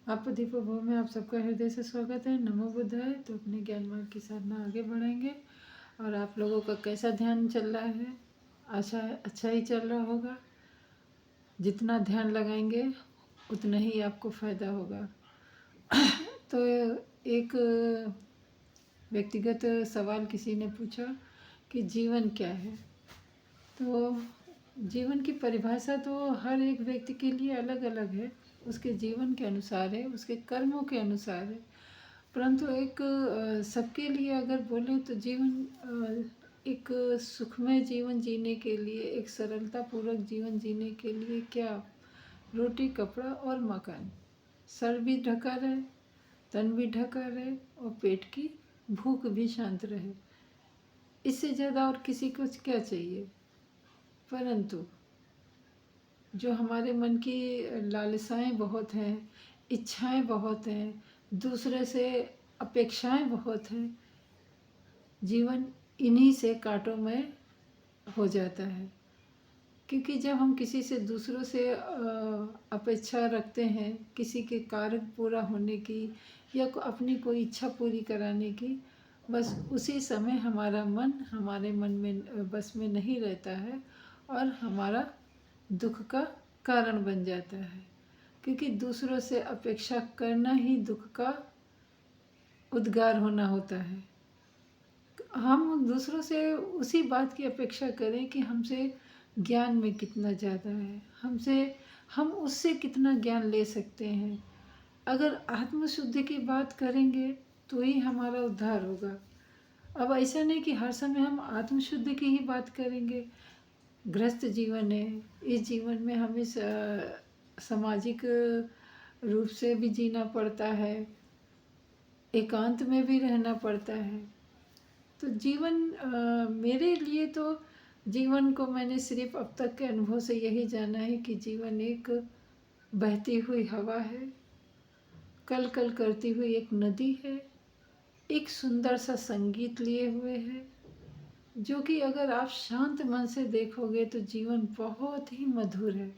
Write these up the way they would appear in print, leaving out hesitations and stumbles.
आप दीपो भव में आप सबका हृदय से स्वागत है। नमो बुद्धाय। तो अपने ज्ञान मार्ग की साधना आगे बढ़ाएंगे। और आप लोगों का कैसा ध्यान चल रहा है? आशा है अच्छा ही चल रहा होगा। जितना ध्यान लगाएंगे उतना ही आपको फ़ायदा होगा। तो एक व्यक्तिगत सवाल किसी ने पूछा कि जीवन क्या है। तो जीवन की परिभाषा तो हर एक व्यक्ति के लिए अलग अलग है, उसके जीवन के अनुसार है, उसके कर्मों के अनुसार है। परंतु एक सबके लिए अगर बोले तो जीवन एक सुखमय जीवन जीने के लिए, एक सरलतापूर्वक जीवन जीने के लिए क्या? रोटी, कपड़ा और मकान। सर भी ढका रहे, तन भी ढका रहे और पेट की भूख भी शांत रहे। इससे ज़्यादा और किसी को क्या चाहिए? परंतु जो हमारे मन की लालसाएं बहुत हैं, इच्छाएं बहुत हैं, दूसरे से अपेक्षाएं बहुत हैं, जीवन इन्हीं से कांटों में हो जाता है। क्योंकि जब हम किसी से, दूसरों से अपेक्षा रखते हैं किसी के कार्य पूरा होने की या अपनी कोई इच्छा पूरी कराने की, बस उसी समय हमारा मन हमारे मन में बस में नहीं रहता है और हमारा दुख का कारण बन जाता है। क्योंकि दूसरों से अपेक्षा करना ही दुख का उद्गार होना होता है। हम दूसरों से उसी बात की अपेक्षा करें कि हमसे ज्ञान में कितना ज़्यादा है, हम उससे कितना ज्ञान ले सकते हैं। अगर आत्मशुद्धि की बात करेंगे तो ही हमारा उद्धार होगा। अब ऐसा नहीं कि हर समय हम आत्मशुद्धि की ही बात करेंगे। गृहस्थ जीवन है, इस जीवन में हमें सामाजिक रूप से भी जीना पड़ता है, एकांत में भी रहना पड़ता है। तो जीवन मेरे लिए तो जीवन को मैंने सिर्फ अब तक के अनुभव से यही जाना है कि जीवन एक बहती हुई हवा है, कल कल करती हुई एक नदी है, एक सुंदर सा संगीत लिए हुए है, जो कि अगर आप शांत मन से देखोगे तो जीवन बहुत ही मधुर है।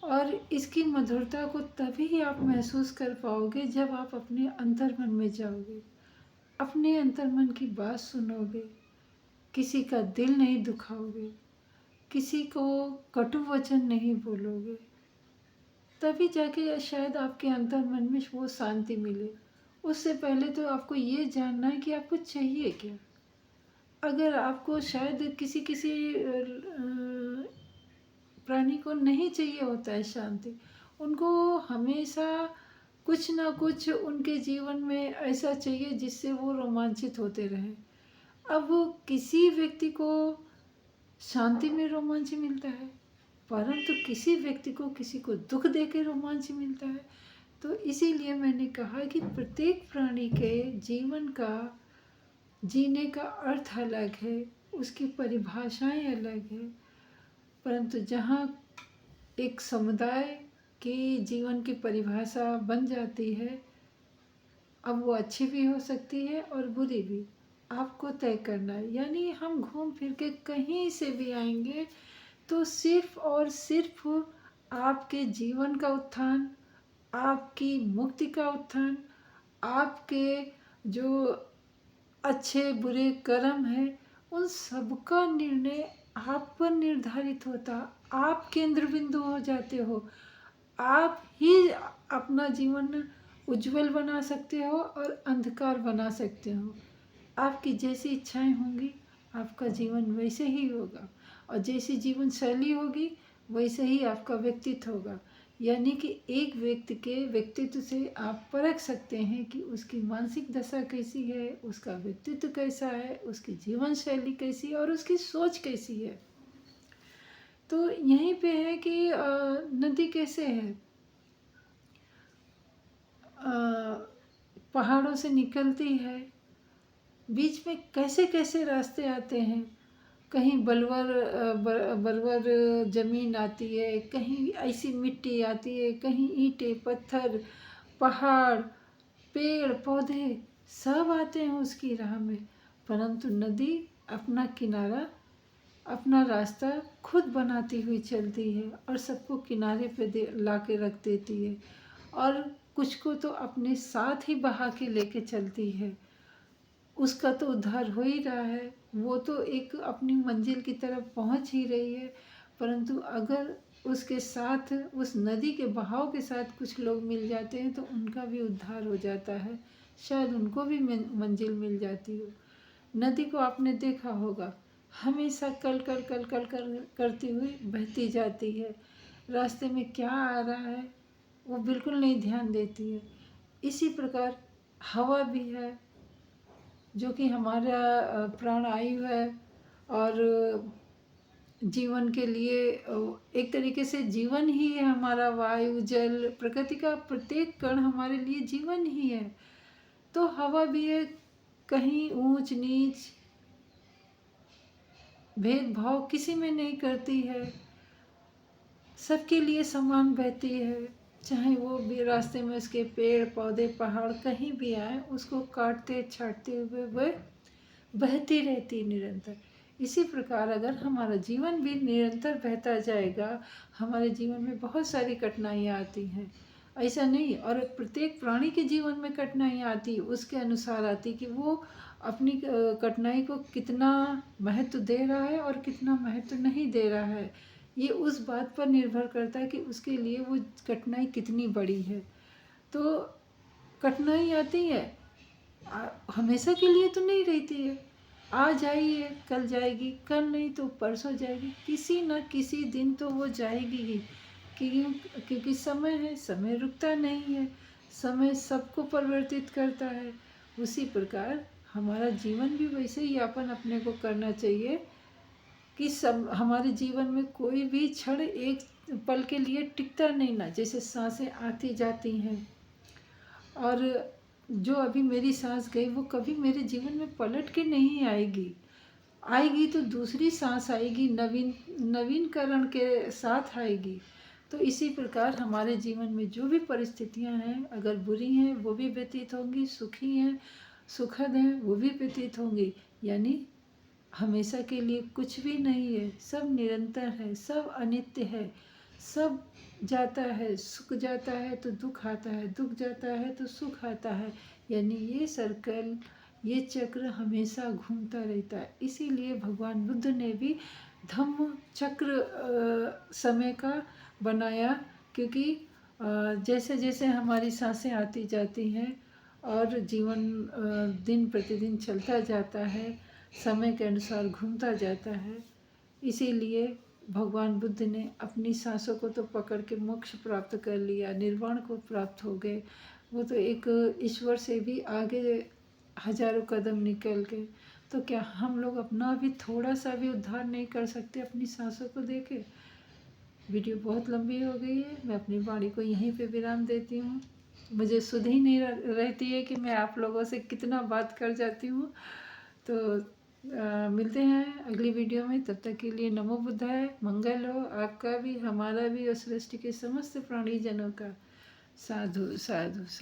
और इसकी मधुरता को तभी आप महसूस कर पाओगे जब आप अपने अंतर्मन में जाओगे, अपने अंतर्मन की बात सुनोगे, किसी का दिल नहीं दुखाओगे, किसी को कटु वचन नहीं बोलोगे, तभी जाके शायद आपके अंतर्मन में वो शांति मिले। उससे पहले तो आपको ये जानना है कि आपको चाहिए क्या। अगर आपको शायद किसी किसी प्राणी को नहीं चाहिए होता है शांति, उनको हमेशा कुछ ना कुछ उनके जीवन में ऐसा चाहिए जिससे वो रोमांचित होते रहें। अब किसी व्यक्ति को शांति में रोमांच मिलता है, परंतु किसी व्यक्ति को किसी को दुख देकर रोमांच मिलता है। तो इसीलिए मैंने कहा कि प्रत्येक प्राणी के जीवन का जीने का अर्थ अलग है, उसकी परिभाषाएं अलग है। परंतु जहाँ एक समुदाय की जीवन की परिभाषा बन जाती है, अब वो अच्छी भी हो सकती है और बुरी भी, आपको तय करना है। यानी हम घूम फिर के कहीं से भी आएंगे तो सिर्फ और सिर्फ आपके जीवन का उत्थान, आपकी मुक्ति का उत्थान, आपके जो अच्छे बुरे कर्म हैं उन सबका निर्णय आप पर निर्धारित होता। आप केंद्र बिंदु हो जाते हो। आप ही अपना जीवन उज्जवल बना सकते हो और अंधकार बना सकते हो। आपकी जैसी इच्छाएं होंगी आपका जीवन वैसे ही होगा, और जैसी जीवन शैली होगी वैसे ही आपका व्यक्तित्व होगा। यानी कि एक व्यक्ति के व्यक्तित्व से आप परख सकते हैं कि उसकी मानसिक दशा कैसी है, उसका व्यक्तित्व कैसा है, उसकी जीवन शैली कैसी है और उसकी सोच कैसी है। तो यहीं पे है कि नदी कैसे है, पहाड़ों से निकलती है, बीच में कैसे कैसे रास्ते आते हैं। कहीं बलवर ज़मीन आती है, कहीं ऐसी मिट्टी आती है, कहीं ईंटें पत्थर पहाड़ पेड़ पौधे सब आते हैं उसकी राह में। परंतु नदी अपना किनारा, अपना रास्ता खुद बनाती हुई चलती है और सबको किनारे पे ला के रख देती है। और कुछ को तो अपने साथ ही बहा के लेके चलती है। उसका तो उद्धार हो ही रहा है, वो तो एक अपनी मंजिल की तरफ पहुंच ही रही है। परंतु अगर उसके साथ, उस नदी के बहाव के साथ कुछ लोग मिल जाते हैं तो उनका भी उद्धार हो जाता है, शायद उनको भी मंजिल मिल जाती हो। नदी को आपने देखा होगा, हमेशा कल कल कल कल कर करती हुई बहती जाती है। रास्ते में क्या आ रहा है वो बिल्कुल नहीं ध्यान देती है। इसी प्रकार हवा भी है, जो कि हमारा प्राणवायु है और जीवन के लिए एक तरीके से जीवन ही है हमारा। वायु, जल, प्रकृति का प्रत्येक कण हमारे लिए जीवन ही है। तो हवा भी है, कहीं ऊंच नीच भेदभाव किसी में नहीं करती है, सबके लिए समान बहती है। चाहे वो भी रास्ते में उसके पेड़ पौधे पहाड़ कहीं भी आए, उसको काटते छाटते हुए वह बहती रहती निरंतर। इसी प्रकार अगर हमारा जीवन भी निरंतर बहता जाएगा, हमारे जीवन में बहुत सारी कठिनाइयाँ आती हैं, ऐसा नहीं, और प्रत्येक प्राणी के जीवन में कठिनाइयाँ आती, उसके अनुसार आती कि वो अपनी कठिनाई को कितना महत्व दे रहा है और कितना महत्व नहीं दे रहा है। ये उस बात पर निर्भर करता है कि उसके लिए वो कठिनाई कितनी बड़ी है। तो कठिनाई आती है, हमेशा के लिए तो नहीं रहती है। आज आई है, कल जाएगी, कल नहीं तो परसों जाएगी, किसी न किसी दिन तो वो जाएगी ही। क्योंकि समय है, समय रुकता नहीं है, समय सबको परिवर्तित करता है। उसी प्रकार हमारा जीवन भी वैसे ही यापन अपने को करना चाहिए कि सब हमारे जीवन में कोई भी क्षण एक पल के लिए टिकता नहीं ना। जैसे सांसें आती जाती हैं, और जो अभी मेरी सांस गई वो कभी मेरे जीवन में पलट के नहीं आएगी। आएगी तो दूसरी सांस आएगी, नवीनकरण के साथ आएगी। तो इसी प्रकार हमारे जीवन में जो भी परिस्थितियां हैं, अगर बुरी हैं वो भी व्यतीत होंगी, सुखी हैं, सुखद हैं वो भी व्यतीत होंगी। यानी हमेशा के लिए कुछ भी नहीं है, सब निरंतर है, सब अनित्य है, सब जाता है, सुख जाता है तो दुख आता है, दुख जाता है तो सुख आता है। यानी ये सर्कल, ये चक्र हमेशा घूमता रहता है। इसीलिए भगवान बुद्ध ने भी धम्म चक्र समय का बनाया, क्योंकि जैसे जैसे हमारी सांसें आती जाती हैं और जीवन दिन प्रतिदिन चलता जाता है, समय के अनुसार घूमता जाता है, इसीलिए भगवान बुद्ध ने अपनी सांसों को तो पकड़ के मोक्ष प्राप्त कर लिया, निर्वाण को प्राप्त हो गए। वो तो एक ईश्वर से भी आगे हजारों कदम निकल गए। तो क्या हम लोग अपना भी थोड़ा सा भी उद्धार नहीं कर सकते अपनी सांसों को देके? वीडियो बहुत लंबी हो गई है, मैं अपनी वाणी को यहीं पे विराम देती हूँ। मुझे सुध ही नहीं रहती है कि मैं आप लोगों से कितना बात कर जाती हूँ। तो मिलते हैं अगली वीडियो में, तब तक के लिए नमो बुद्धाय। मंगल हो आपका भी, हमारा भी और सृष्टि के समस्त प्राणी जनों का। साधु साधु।